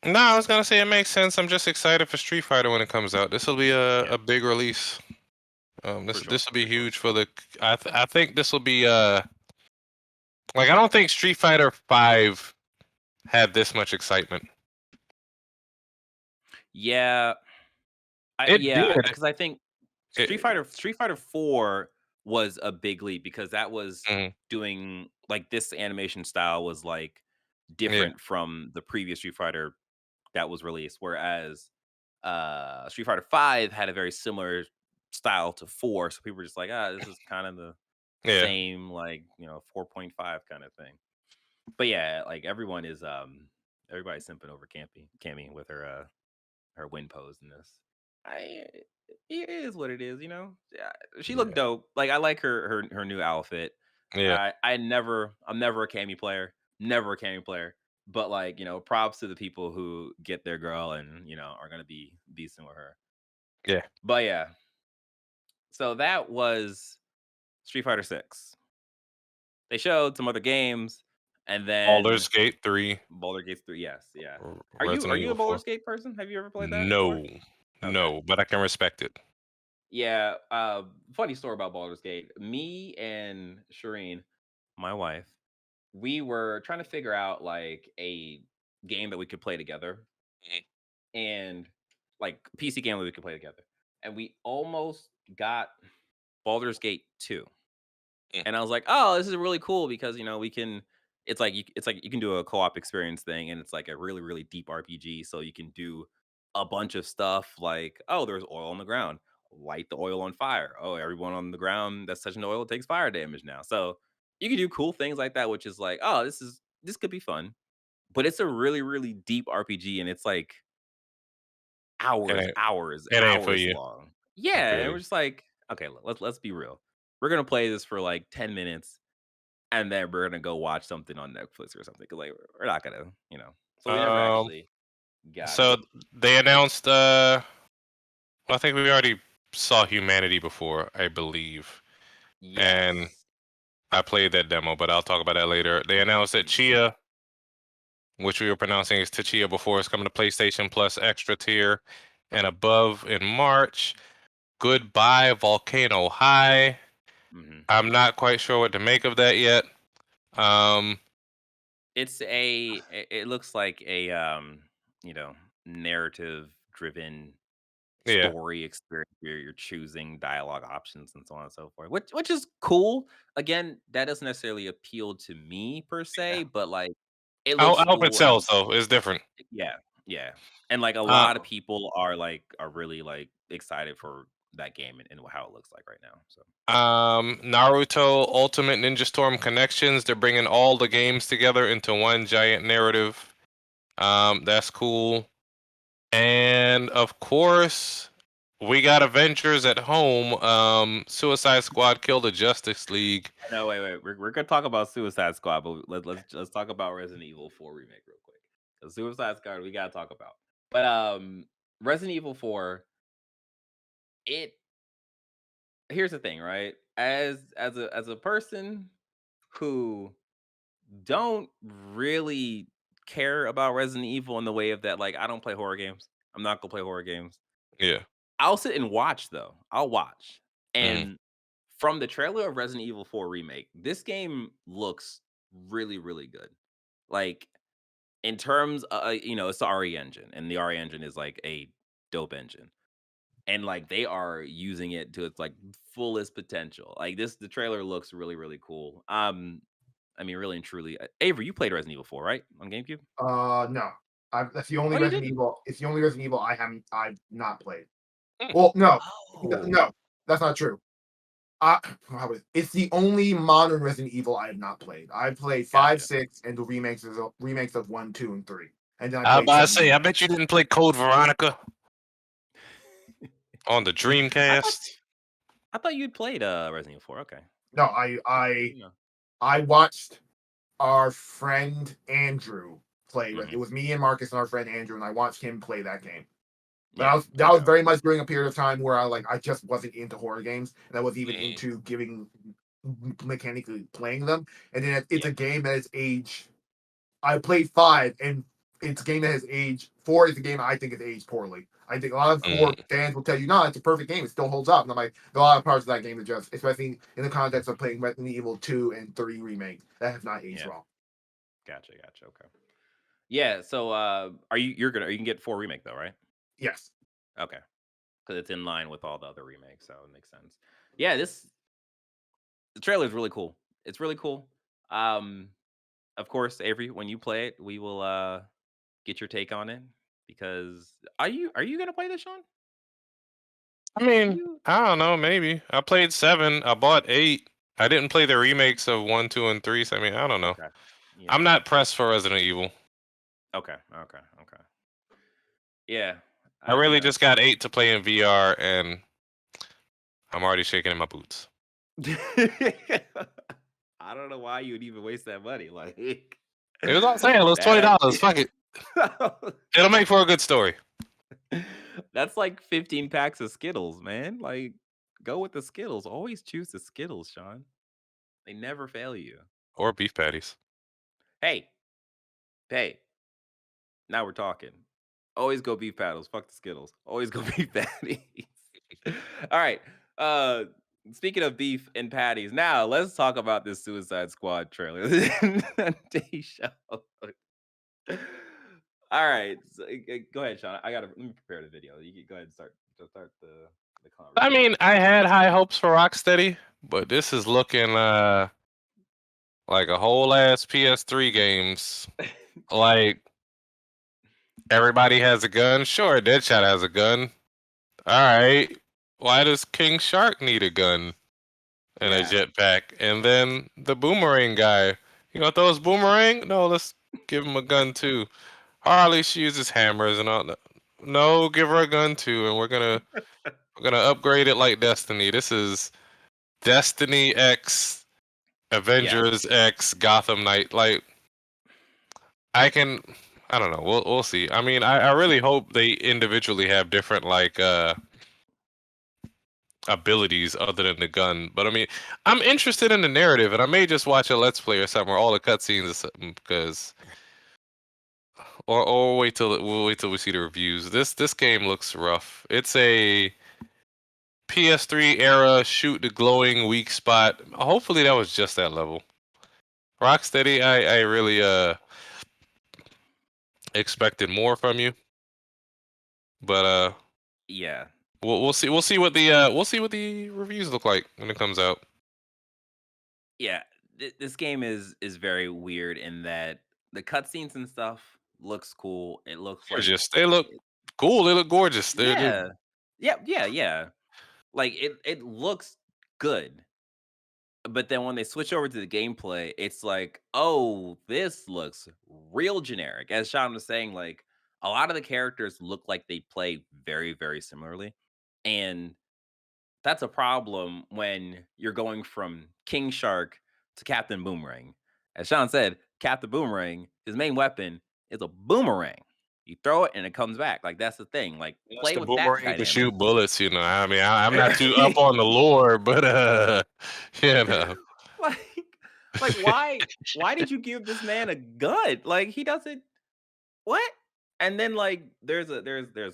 No, I was gonna say it makes sense. I'm just excited for Street Fighter when it comes out. This will be Yeah, a big release. for This sure, will be for sure. huge for the. I think this will be like I don't think Street Fighter 5 had this much excitement. Yeah, It did. because I think It, Street Fighter 4 was a big leap because that was mhm, doing like this animation style was like yeah, different from the previous Street Fighter that was released, whereas Street Fighter 5 had a very similar style to 4, so people were just like, ah, this is kind of the yeah, same, like 4.5 kind of thing. But yeah, like everybody's simping over Cammy with her win pose in this. I It is what it is. Yeah, she looked yeah, dope. Like I like her new outfit. yeah, I'm never a Cammy player, never a Cammy player. But like props to the people who get their girl and are gonna be decent with her. yeah. But yeah, so that was Street Fighter 6. They showed some other games, and Baldur's then Gate 3, Baldur's Gate 3. Yes, yeah. Are Resident you Evil a 4. Baldur's Gate person? Have you ever played that before? No, Okay. no, but I can respect it. Yeah, funny story about Baldur's Gate. Me and Shireen, my wife, we were trying to figure out like a game that we could play together Mhm. and like PC game that we could play together. And we almost got Baldur's Gate 2. Mm. And I was like, "Oh, this is really cool because we can it's like you can do a co-op experience thing and it's like a really really deep RPG so you can do a bunch of stuff like, oh, there's oil on the ground. Light the oil on fire. Oh, everyone on the ground that's touching the oil takes fire damage now. So, you can do cool things like that which is like, oh, this could be fun. But it's a really really deep RPG and it's like It hours, ain't, hours, it ain't for hours you. long. I Yeah, feel and you. we're just like, okay, let's be real. We're gonna play this for like 10 minutes and then we're gonna go watch something on Netflix or something. 'Cause like we're not gonna. So we never Um, actually got it. so they announced. I think we already saw Humanity before, I believe, and Yes. I played that demo, but I'll talk about that later. They announced that Mhm. Chia, which we were pronouncing as Tachia before, is coming to PlayStation Plus Extra Tier and above in March. Goodbye, Volcano High. Mhm. I'm not quite sure what to make of that yet. Um, It looks like a you know, narrative driven yeah, story experience where you're choosing dialogue options and so on and so forth. Which is cool. Again, that doesn't necessarily appeal to me per yeah. se, but like it looks I hope it cool and sells though. It's different. yeah, yeah. And like a Uh, lot of people are really like excited for that game and how it looks like right now. So Naruto Ultimate Ninja Storm Connections. They're bringing all the games together into one giant narrative. That's cool. And of course, we got Avengers at home. Suicide Squad killed the Justice League. No, wait. We're gonna talk about Suicide Squad, but let's talk about Resident Evil 4 remake real quick. The Suicide Squad we gotta talk about. But Resident Evil 4, it here's the thing, right? As a person who don't really care about Resident Evil in the way of that, like I don't play horror games. I'm not gonna play horror games. Yeah. I'll sit and watch though. I'll watch. Mm. And from the trailer of Resident Evil 4 remake, this game looks really, really good. Like in terms of, it's the RE engine, and the RE engine is like a dope engine. And like they are using it to its like fullest potential. Like the trailer looks really, really cool. I mean, really and truly, Avery, you played Resident Evil 4, right, on GameCube? No. That's the only Oh, you Resident didn't? Evil. It's the only Resident Evil I've not played. Mm. Well, no, Oh, no, that's not true. It's the only modern Resident Evil I have not played. I've played 5, gotcha. 6, and the remakes of 1, 2, and 3, and then I I was played about to 7. say, I bet you didn't play Code Veronica on the I thought Dreamcast. I thought you'd played Resident Evil 4. Okay. No, Yeah. I watched our friend Andrew play. Hmm. It was me and Marcus and our friend Andrew, and I watched him play that game. But Yeah. that was Okay. very much during a period of time where I just wasn't into horror games, and I wasn't even Mm. into mechanically playing them. And then it's Yeah. a game that has aged. I played 5, and it's a game that has aged. 4 is a game I think has aged poorly. I think a lot of 4 Mm. fans will tell you, no, it's a perfect game. It still holds up. And I'm like, there are a lot of parts of that game that just, especially in the context of playing Resident Evil 2 and 3 remake, that have not aged Yeah. well. Gotcha. Okay. Yeah. So, are you can get 4 remake though, right? Yes. Okay, because it's in line with all the other remakes, so it makes sense. Yeah, the trailer is really cool. It's really cool. Um, of course, Avery, when you play it, we will get your take on it because are you gonna play this, Sean? I mean, You I don't know. Maybe I played 7. I bought 8. I didn't play the remakes of 1, 2, and 3. So I mean, I don't know. okay? I'm Yeah. not pressed for Resident Evil. Okay. Yeah. I You really know. just got 8 to play in VR, and I'm already shaking in my boots. I don't know why you would even waste that money. Like It was on sale. It was that $20. Fuck it. It'll make for a good story. that's like 15 packs of Skittles, man. Like, go with the Skittles. Always choose the Skittles, Sean. They never fail you. Or beef patties. Hey, hey, now we're talking. Always go beef paddles. Fuck the Skittles. Always go beef patties. All right. Uh Speaking of beef and patties, now let's talk about this Suicide Squad trailer. Day show. All right. So, go ahead, Sean. Let me prepare the video. You can go ahead and start the I conversation. mean, I had high hopes for Rocksteady, but this is looking like a whole ass PS3 games. Like everybody has a gun. Sure, Deadshot has a gun. All right. Why does King Shark need a gun and a Yeah. jetpack? And then the boomerang guy. You gonna throw his boomerang? No, let's give him a gun too. Harley, she uses hammers and all that. No, give her a gun too, and we're gonna upgrade it like Destiny. This is Destiny X, Yeah. Avengers X, Gotham Knight. Like I can, I don't know. We'll see. I mean, I really hope they individually have different like abilities other than the gun. But I mean, I'm interested in the narrative, and I may just watch a Let's Play or something, or all the cutscenes or something, because or we'll wait till we see the reviews. This game looks rough. It's a PS3 era shoot the glowing weak spot. Hopefully that was just that level. Rocksteady, I really expected more from you, but Yeah. we'll see what the reviews look like when it comes out. Yeah. This game is very weird in that the cutscenes and stuff looks cool. It looks like Gorgeous. They look cool. They look gorgeous. They're yeah. Yeah. Like it looks good. but then when they switch over to the gameplay, it's like, oh, this looks real generic. As Sean was saying, like a lot of the characters look like they play very, very similarly. And that's a problem when you're going from King Shark to Captain Boomerang. As Sean said, Captain Boomerang, his main weapon is a boomerang. You throw it and it comes back. Like that's the thing. Like Unless play the with that boomerang can dynamic. shoot bullets, you know. I mean, I'm not too up on the lore, but you know. like, like why did you give this man a gun? Like he doesn't what? And then like there's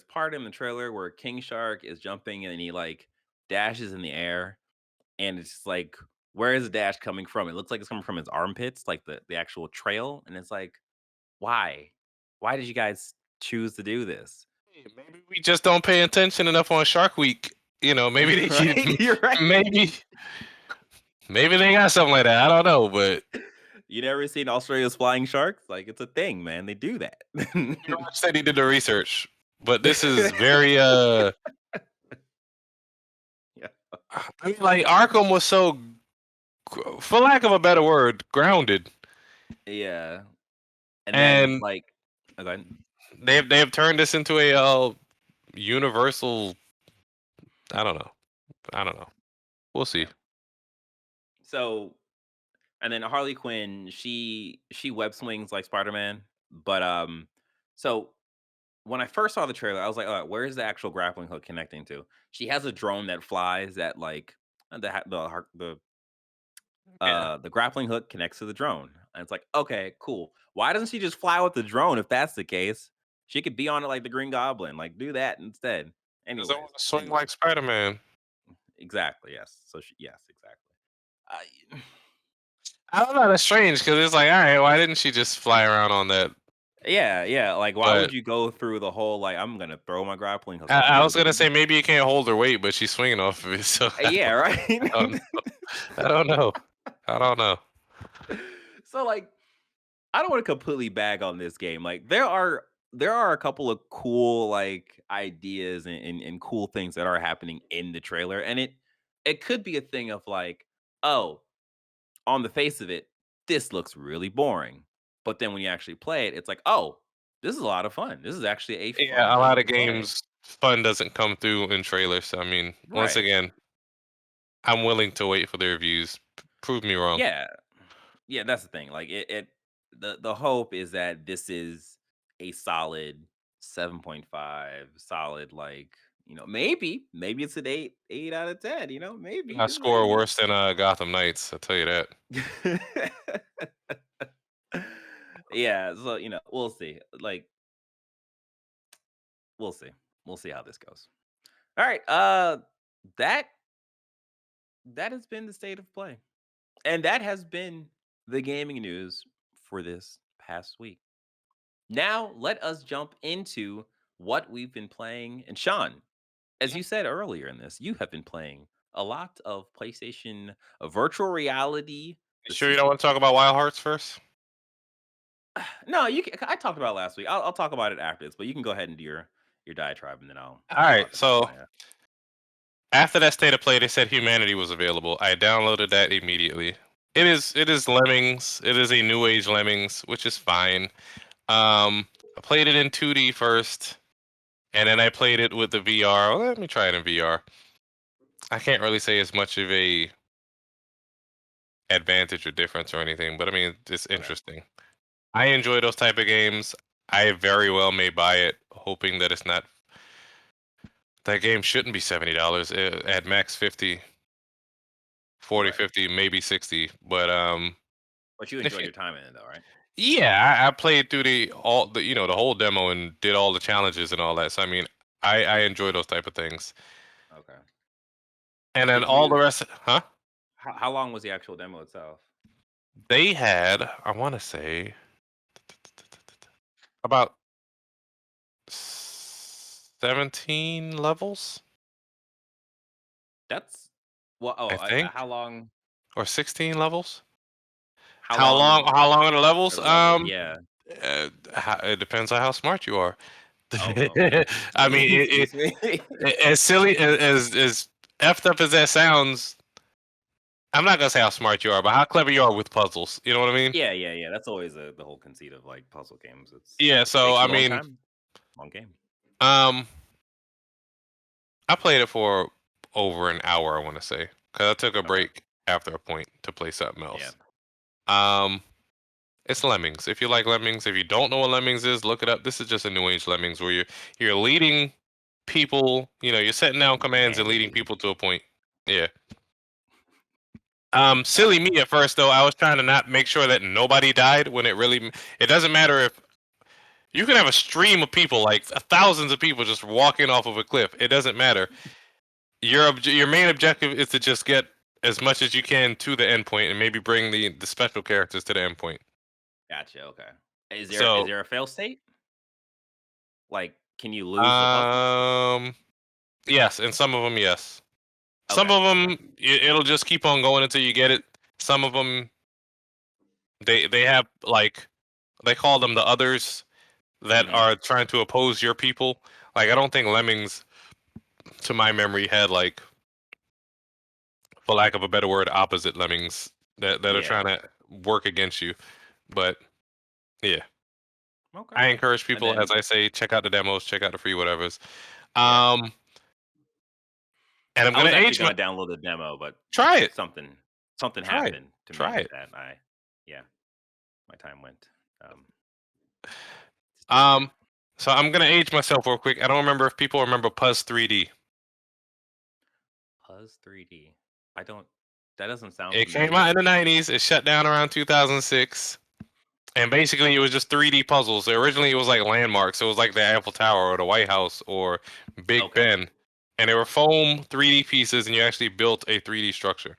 part in the trailer where King Shark is jumping and he like dashes in the air and it's just like where is the dash coming from? It looks like it's coming from his armpits, like the actual trail, and it's like why? Why did you guys choose to do this? Maybe we just don't pay attention enough on Shark Week. You know, maybe they Right? You're right. maybe they got something like that. I don't know, but You never seen Australia's flying sharks? Like it's a thing, man. They do that. Raj said he did the research. But this is very Yeah. I mean, like Arkham was so, for lack of a better word, grounded, Yeah. And then and like okay. they've turned this into a universal. I don't know. I don't know. We'll see. Yeah. So and then Harley Quinn, she web swings like Spider-Man, but so when I first saw the trailer, I was like, "Oh, where is the actual grappling hook connecting to?" She has a drone that flies that like Yeah. the grappling hook connects to the drone. And it's like, "Okay, cool. Why doesn't she just fly with the drone if that's the case? She could be on it like the Green Goblin. Like do that instead." Because I want Anyways, to swing anyways. like Spider-Man. Exactly, yes. So she, yes, exactly. I I don't know. That's strange because it's like, all right, why didn't she just fly around on that? Yeah, yeah. Like, why But would you go through the whole like I'm gonna throw my grappling hook I, on I you? was Like, gonna you say just maybe you can't hold her weight, but she's swinging off of it. So yeah, right. don't know. I don't know. I don't know. So like, I don't want to completely bag on this game. Like, there are a couple of cool like ideas and cool things that are happening in the trailer, and it could be a thing of like, oh, on the face of it, this looks really boring, but then when you actually play it, it's like, oh, this is a lot of fun. This is actually a fun Yeah, a game lot of to play. games fun doesn't come through in trailers. I mean, once Right. again, I'm willing to wait for the reviews. Prove me wrong. Yeah. Yeah, that's the thing. Like the hope is that this is a solid 7.5, solid like, maybe it's an 8 out of 10, maybe, I just score maybe. worse than Gotham Knights. I'll tell you that. Yeah, so we'll see. Like we'll see. We'll see how this goes. All right, that that has been the state of play. And that has been the gaming news for this past week. Now, let us jump into what we've been playing. And Sean, as you said earlier in this, you have been playing a lot of PlayStation virtual reality. You The sure you don't sequel. want to talk about Wild Hearts first? No, you. I talked about it last week. I'll talk about it after this, but you can go ahead and do your diatribe, and then I'll All I'll right. talk about So mine. after that state of play, they said Humanity was available. I downloaded that immediately. It is Lemmings. It is a new age Lemmings, which is fine. I played it in 2D first, and then I played it with the VR. Well, let me try it in VR. I can't really say as much of a advantage or difference or anything, but I mean it's Okay. interesting. I enjoy those type of games. I very well may buy it, hoping that it's not. That game shouldn't be $70. At max 50, 40, Right. 50, maybe 60. But But you if enjoyed you, your time in it, though, right? yeah, I played through the whole demo and did all the challenges and all that. So I mean, I enjoy those type of things. Okay. And then Did all the you? rest, huh? How long was the actual demo itself? They had, I want to say, about 17 levels, That's well. Oh, I think, how long? or 16 levels. How How long? long How long are the levels? are the levels? Yeah. It depends on how smart you are. Oh, okay. I mean, Excuse me. as silly as effed up as that sounds, I'm not gonna say how smart you are, but how clever you are with puzzles. You know what I mean? Yeah. That's always the whole conceit of like puzzle games. Yeah. So Takes I you a long mean, time, long game. um, I played it for over an hour. I want to say because I took a break after a point to play something else. Yeah. It's Lemmings. If you like Lemmings, if you don't know what Lemmings is, look it up. This is just a new age Lemmings where you're leading people. You know, you're setting down commands and leading people to a point. Yeah. Silly me at first though. I was trying to not make sure that nobody died when it doesn't matter if you can have a stream of people like thousands of people just walking off of a cliff. It doesn't matter. Your main objective is to just get as much as you can to the endpoint and maybe bring the special characters to the endpoint. Gotcha. Okay. Is So, there a fail state? Like, can you lose the puzzle? yes, and some of them, yes. Some Okay. of them, it'll just keep on going until you get it. Some of them, they have like they call them the others that are trying to oppose your people. Like I don't think Lemmings, to my memory, had like, for lack of a better word, opposite Lemmings that are trying to work against you. But yeah, Okay. I encourage people, then, as I say, check out the demos, check out the free whatevers. Yeah. And I'm I was gonna actually age gonna download the demo, but try it. something Try it. happened to Try me it. that my time went. So I'm gonna age myself real quick. I don't remember if people remember Puzz 3D. Puzz 3D. I don't. That doesn't sound It came familiar. out in the 90s. It shut down around 2006. And basically, it was just 3D puzzles. Originally, it was like landmarks. It was like the Eiffel Tower or the White House or Big Ben. And they were foam 3D pieces, and you actually built a 3D structure.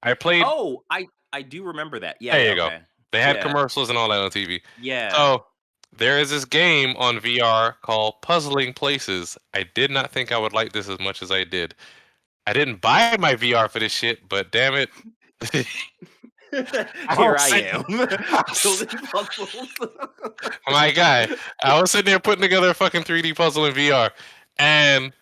I played. Oh, I do remember that. Yeah. There Yeah. you go. Okay. They had Yeah. commercials and all that on TV. Yeah. So there is this game on VR called Puzzling Places. I did not think I would like this as much as I did. I didn't buy my VR for this shit, but damn it. Here I am. Building puzzles. My guy, I was sitting there putting together a fucking 3D puzzle in VR. And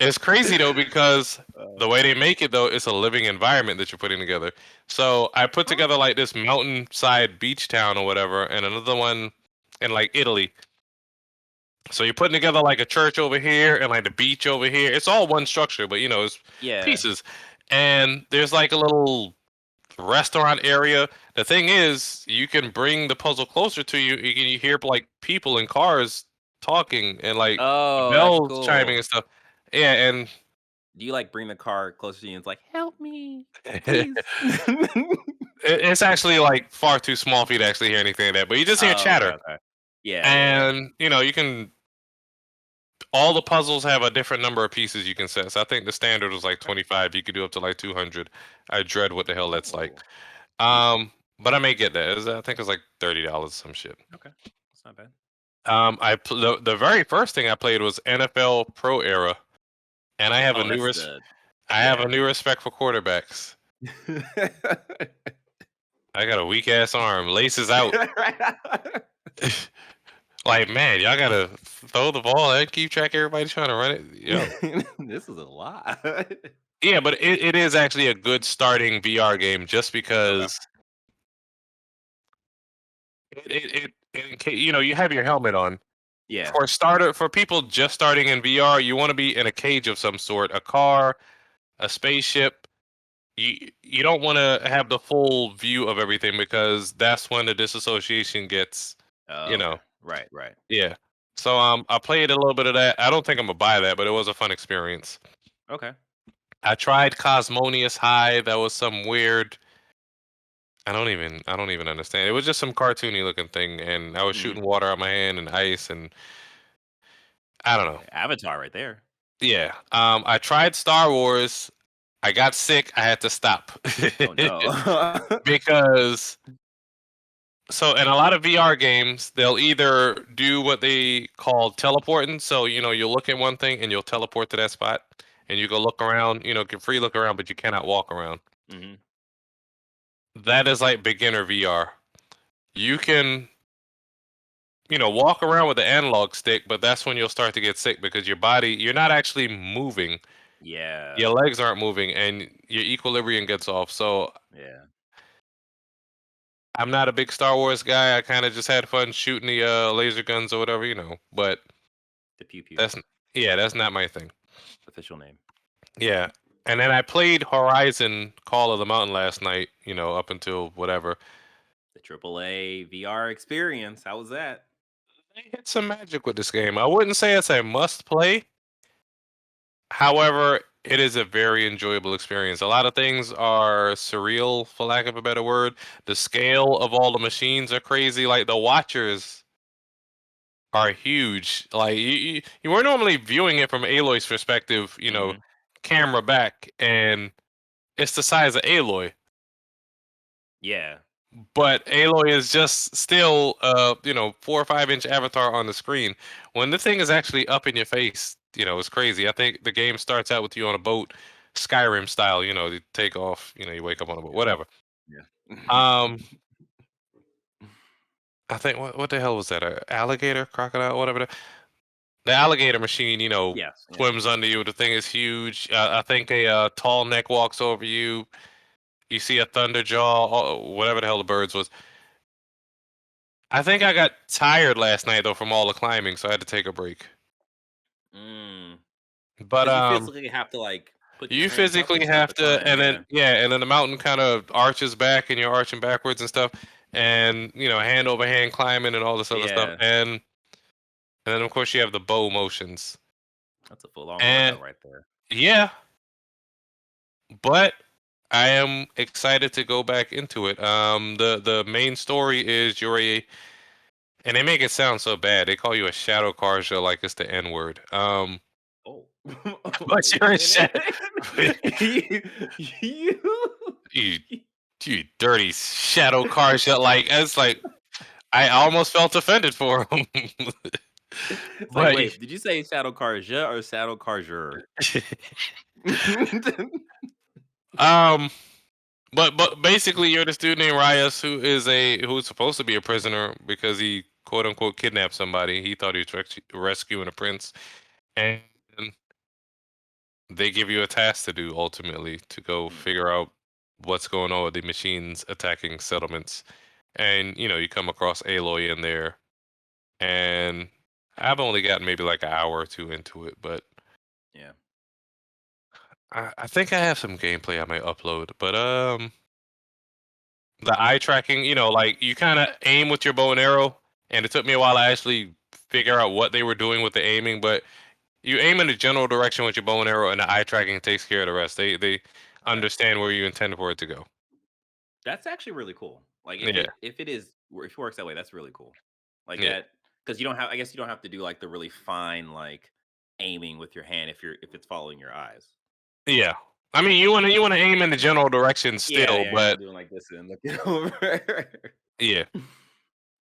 it's crazy though because the way they make it though, it's a living environment that you're putting together. So I put together like this mountainside beach town or whatever, and another one in like Italy. So you're putting together like a church over here and like the beach over here. It's all one structure, but you know, it's pieces. And there's like a little restaurant area. The thing is, you can bring the puzzle closer to you. You hear like people in cars talking and like bells chiming and stuff. Yeah, and do you like bring the car closer to you and it's like, help me, please? it's actually like far too small for you to actually hear anything like that. But you just hear chatter. Okay. Yeah. And you know, you can. All the puzzles have a different number of pieces you can set. So I think the standard was like 25. You could do up to like 200. I dread what the hell that's like. But I may get that. I think it's like $30 some shit. Okay, that's not bad. The very first thing I played was NFL Pro Era, and I have a new respect for quarterbacks. I got a weak ass arm, laces out. Like, man, y'all gotta throw the ball and keep track of everybody trying to run it. Yo. This is a lot. Yeah, but it is actually a good starting VR game just because it you know, you have your helmet on. Yeah. For people just starting in VR, you want to be in a cage of some sort, a car, a spaceship. You don't want to have the full view of everything because that's when the disassociation gets, you know. Right. Yeah. So I played a little bit of that. I don't think I'm gonna buy that, but it was a fun experience. Okay. I tried Cosmonius High. That was some weird. I don't even understand. It was just some cartoony looking thing, and I was shooting water out my hand and ice, and I don't know. Avatar right there. Yeah. I tried Star Wars. I got sick. I had to stop. Oh no. Because in a lot of VR games, they'll either do what they call teleporting. So, you know, you'll look at one thing and you'll teleport to that spot and you go look around, you know, can free look around, but you cannot walk around. That is like beginner VR. You can, you know, walk around with the analog stick, but that's when you'll start to get sick because your body, you're not actually moving. Yeah. your legs aren't moving and your equilibrium gets off. So Yeah. I'm not a big Star Wars guy. I kind of just had fun shooting the laser guns or whatever, But The pew pew. that's yeah, that's not my thing. Official name. Yeah. And then I played Horizon Call of the Mountain last night, up until whatever. The AAA VR experience. How was that? They hit some magic with this game. I wouldn't say it's a must play. However, it is a very enjoyable experience. A lot of things are surreal, for lack of a better word. The scale of all the machines are crazy. Like the Watchers are huge. Like you were normally viewing it from Aloy's perspective, camera back, and it's the size of Aloy. Yeah. But Aloy is just still 4 or 5 inch avatar on the screen. When the thing is actually up in your face, it's crazy. I think the game starts out with you on a boat, Skyrim style, you take off, you wake up on a boat, whatever. Yeah. Um I think what the hell was that? A alligator, crocodile, whatever. The alligator machine, Yes. Yeah. swims under you. The thing is huge. I think a tall neck walks over you. You see a thunderjaw, whatever the hell the birds was. I think I got tired last night though from all the climbing, so I had to take a break. Mm. But Because you physically have to like put your you strength up and physically stuff have to to, climb. and Yeah. then the mountain kind of arches back, and you're arching backwards and stuff, and hand over hand climbing and all this other stuff, Yeah. and then of course you have the bow motions. That's a full on And workout right there. yeah, but I am excited to go back into it. The main story is and they make it sound so bad. They call you a shadow Karja like it's the N word. Oh. But you're a shadow. you, you, you dirty shadow Karja. Like it's like I almost felt offended for him. It's like, But wait, did you say Shadow Karja or Shadow Karjur? um, but basically, you're this dude named Rias who's supposed to be a prisoner because he quote unquote kidnapped somebody. He thought he was rescuing a prince, and they give you a task to do ultimately to go figure out what's going on with the machines attacking settlements. And you come across Aloy in there, and I've only gotten maybe like an hour or two into it, but Yeah. I think I have some gameplay I might upload. But the eye tracking, like you kind of aim with your bow and arrow, and it took me a while to actually figure out what they were doing with the aiming, but you aim in the general direction with your bow and arrow, and the eye tracking takes care of the rest. They Right. understand where you intend for it to go. That's actually really cool. Like Yeah, if it works that way, that's really cool. Like yeah, that because you don't have I guess you don't have to do like the really fine like aiming with your hand if it's following your eyes. yeah. I mean, you wanna aim in the general direction Yeah, still, yeah, you're but not doing like this and looking over. yeah.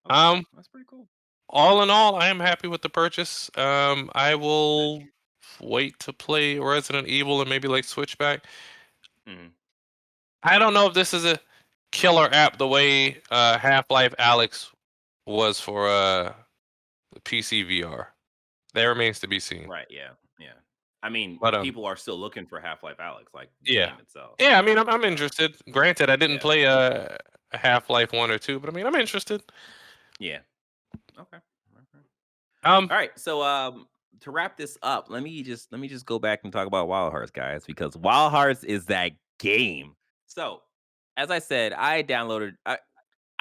Okay, that's pretty cool. All in all, I am happy with the purchase. I will wait to play Resident Evil and maybe like switch back. Mhm. I don't know if this is a killer app the way Half-Life Alex was for PC VR. That remains to be seen. Right, yeah, yeah. I mean, But people are still looking for Half-Life Alex, like the yeah, game itself. yeah. I mean, I'm So, interested. Granted, I didn't yeah, play Half-Life 1 or 2, but I mean, I'm interested. yeah. Okay. Okay. Um, All right. So to wrap this up, let me just go back and talk about Wild Hearts, guys, because Wild Hearts is that game. So, as I said, I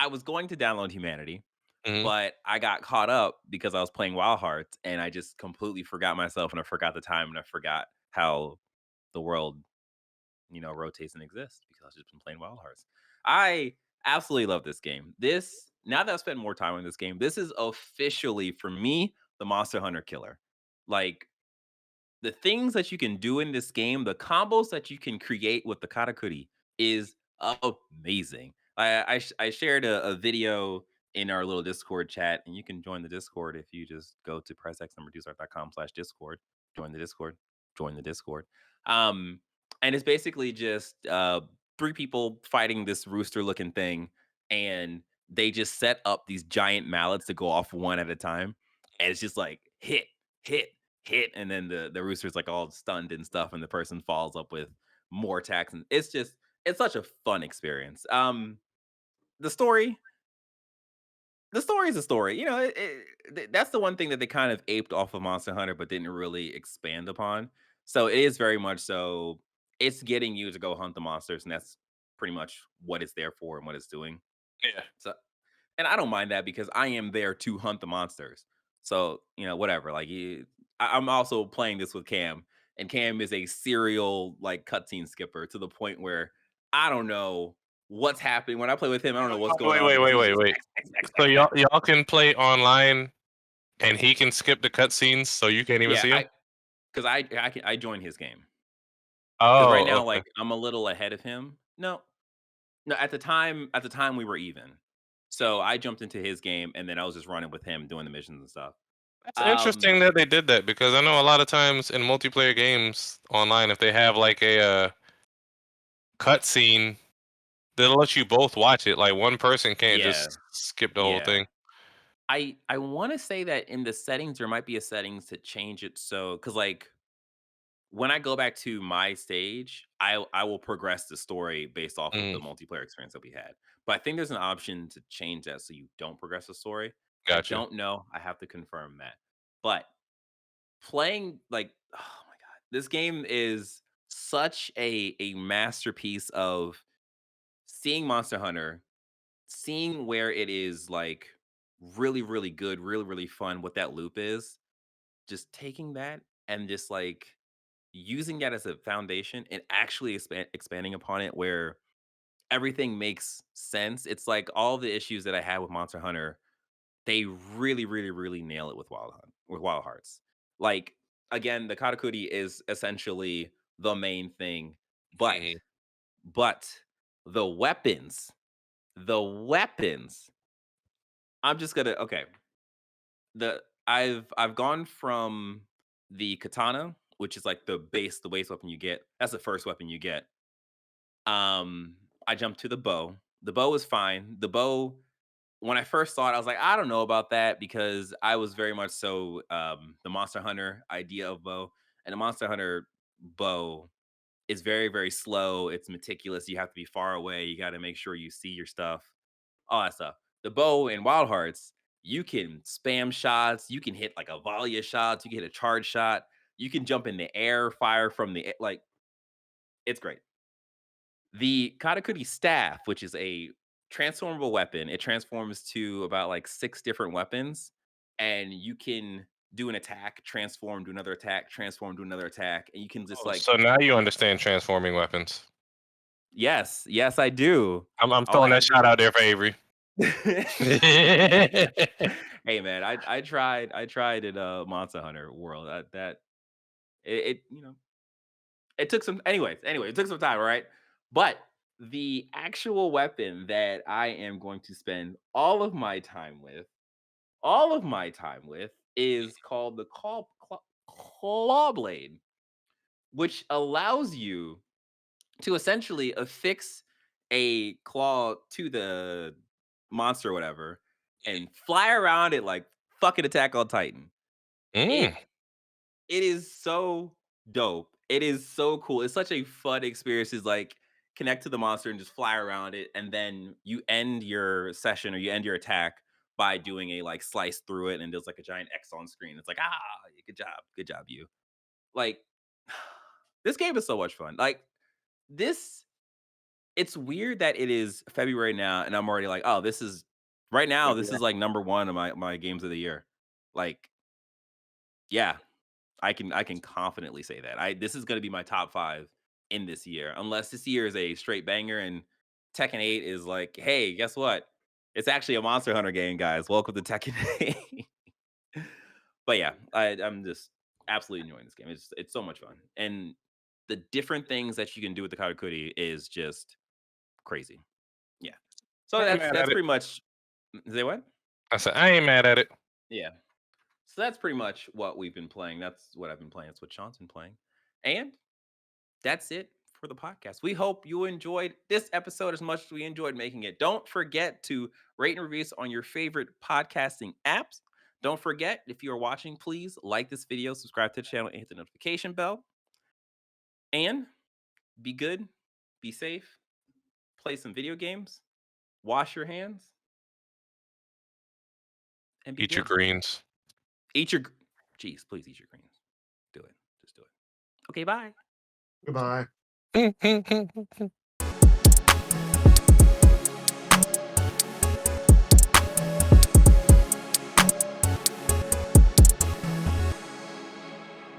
was going to download Humanity, mhm. but I got caught up because I was playing Wild Hearts and I just completely forgot myself and I forgot the time and I forgot how the world, rotates and exists because I've just been playing Wild Hearts. I absolutely love this game. This now that I've spent more time on this game, this is officially for me the Monster Hunter killer. Like the things that you can do in this game, the combos that you can create with the katakuri is amazing. I shared a video in our little Discord chat, and you can join the Discord if you just go to pressx.com/Discord. Join the Discord. Join the Discord. Um, and it's basically just three people fighting this rooster-looking thing, and they just set up these giant mallets to go off one at a time, and it's just like hit, hit, hit, and then the rooster's like all stunned and stuff, and the person falls up with more attacks, and it's such a fun experience. The story, the story is a story. That's the one thing that they kind of aped off of Monster Hunter, but didn't really expand upon. So it is very much so. It's getting you to go hunt the monsters, and that's pretty much what it's there for and what it's doing. Yeah. So, and I don't mind that because I am there to hunt the monsters. So whatever. Like I'm also playing this with Cam, and Cam is a serial like cutscene skipper to the point where I don't know what's happening when I play with him. I don't know what's going Wait, on wait, because wait, he's wait, just wait. So y'all can play online, and he can skip the cutscenes, so you can't even see him. Because I join his game. Because right Oh, now, okay. like I'm a little ahead of him. No, at the time we were even. So I jumped into his game and then I was just running with him doing the missions and stuff. That's Um interesting that they did that, because I know a lot of times in multiplayer games online, if they have like a cutscene, they'll let you both watch it. Like one person can't yeah, just skip the whole yeah. thing. I want to say that in the settings there might be a settings to change it so cuz like when I go back to my stage, I will progress the story based off of Mm, the multiplayer experience that we had. But I think there's an option to change that so you don't progress the story. I gotcha. don't know. I have to confirm that. But playing like oh my god, this game is such a masterpiece of seeing Monster Hunter, seeing where it is like really really good, really really fun what that loop is, just taking that and just like using that as a foundation and actually expanding upon it where everything makes sense. It's like all the issues that I had with Monster Hunter, they really, really, really nail it with Wild Hearts. Like again, the Katakuri is essentially the main thing, but Mhm. but the weapons, the weapons. I'm just gonna okay. I've gone from the katana, which is like the base weapon you get. That's the first weapon you get. Um, I jumped to the bow. The bow is fine. The bow, when I first saw it, I was like, I don't know about that because I was very much so the Monster Hunter idea of bow, and the Monster Hunter bow is very very slow. It's meticulous. You have to be far away. You got to make sure you see your stuff, all that stuff. The bow in Wild Hearts, you can spam shots. You can hit like a volley of shots. You can hit a charge shot. You can jump in the air, fire from the like. It's great. The Katakuri staff, which is a transformable weapon, it transforms to about like 6 different weapons, and you can do an attack, transform, do another attack, transform, do another attack, and you can just Oh, like so now you understand transforming weapons. yes, yes, I do. I'm All I throwing had that to do shot out there for Avery. Hey man, I tried in Monster Hunter World. That it took some anyway, it took some time, all right? But the actual weapon that I am going to spend all of my time with is called the claw blade, which allows you to essentially affix a claw to the monster or whatever and fly around it like fucking Attack on Titan. It Mm. It is so dope. It is so cool. It's such a fun experience to like connect to the monster and just fly around it, and then you end your session or you end your attack by doing a like slice through it, and there's like a giant X on screen. It's like good job, you. Like this game is so much fun. Like this, it's weird that it is February now, and I'm already like, oh, this is right now. This is like number one of my games of the year. Like, yeah, I can confidently say that. This is gonna be my top 5 in this year, unless this year is a straight banger and Tekken 8 is like, "Hey, guess what? It's actually a Monster Hunter game, guys. Welcome to Tekken 8." But yeah, I'm just absolutely enjoying this game. It's so much fun, and the different things that you can do with the Katakuri is just crazy. Yeah. So I ain't that's mad that's at it. pretty much say what? I said I ain't mad at it. Yeah. So that's pretty much what we've been playing. That's what I've been playing. That's what Sean's been playing. And that's it for the podcast. We hope you enjoyed this episode as much as we enjoyed making it. Don't forget to rate and review us on your favorite podcasting apps. Don't forget, if you are watching, please like this video, subscribe to the channel, and hit the notification bell. And be good, be safe, play some video games, wash your hands, and be Eat your good. greens. Eat your, jeez, please eat your greens. Do it. Just do it. Okay, bye. Goodbye.